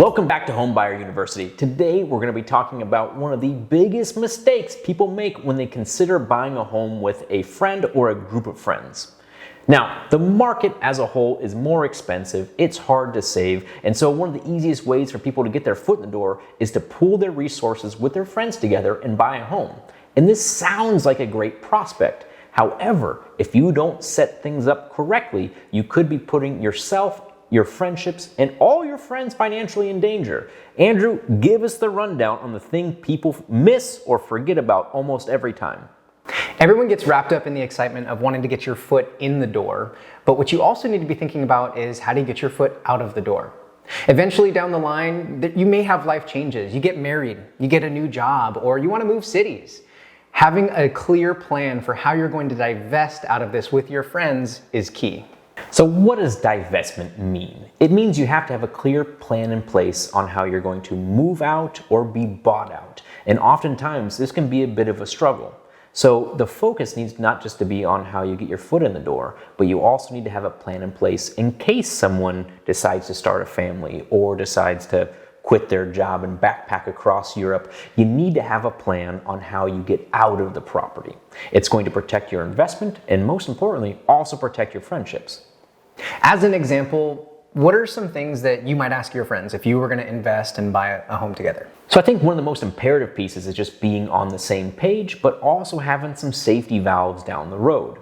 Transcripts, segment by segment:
Welcome back to Homebuyer University. Today we're going to be talking about one of the biggest mistakes people make when they consider buying a home with a friend or a group of friends. Now, the market as a whole is more expensive, it's hard to save, and so one of the easiest ways for people to get their foot in the door is to pool their resources with their friends together and buy a home. And this sounds like a great prospect. However, if you don't set things up correctly, you could be putting yourself, your friendships, and all your friends financially in danger. Andrew, give us the rundown on the thing people miss or forget about almost every time. Everyone gets wrapped up in the excitement of wanting to get your foot in the door, but what you also need to be thinking about is how do you get your foot out of the door? Eventually down the line, you may have life changes. You get married, you get a new job, or you want to move cities. Having a clear plan for how you're going to divest out of this with your friends is key. So what does divestment mean? It means you have to have a clear plan in place on how you're going to move out or be bought out. And oftentimes this can be a bit of a struggle. So the focus needs not just to be on how you get your foot in the door, but you also need to have a plan in place in case someone decides to start a family or decides to quit their job and backpack across Europe. You need to have a plan on how you get out of the property. It's going to protect your investment and, most importantly, also protect your friendships. As an example, what are some things that you might ask your friends if you were going to invest and buy a home together? So I think one of the most imperative pieces is just being on the same page, but also having some safety valves down the road.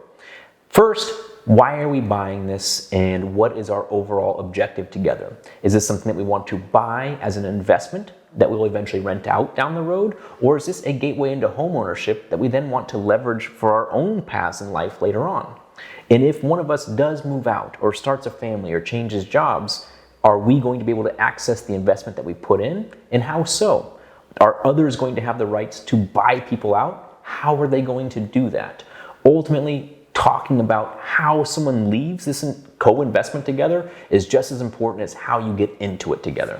First, why are we buying this and what is our overall objective together? Is this something that we want to buy as an investment that we'll eventually rent out down the road? Or is this a gateway into homeownership that we then want to leverage for our own paths in life later on? And if one of us does move out or starts a family or changes jobs, are we going to be able to access the investment that we put in? And how so? Are others going to have the rights to buy people out? How are they going to do that? Ultimately, talking about how someone leaves this co-investment together is just as important as how you get into it together.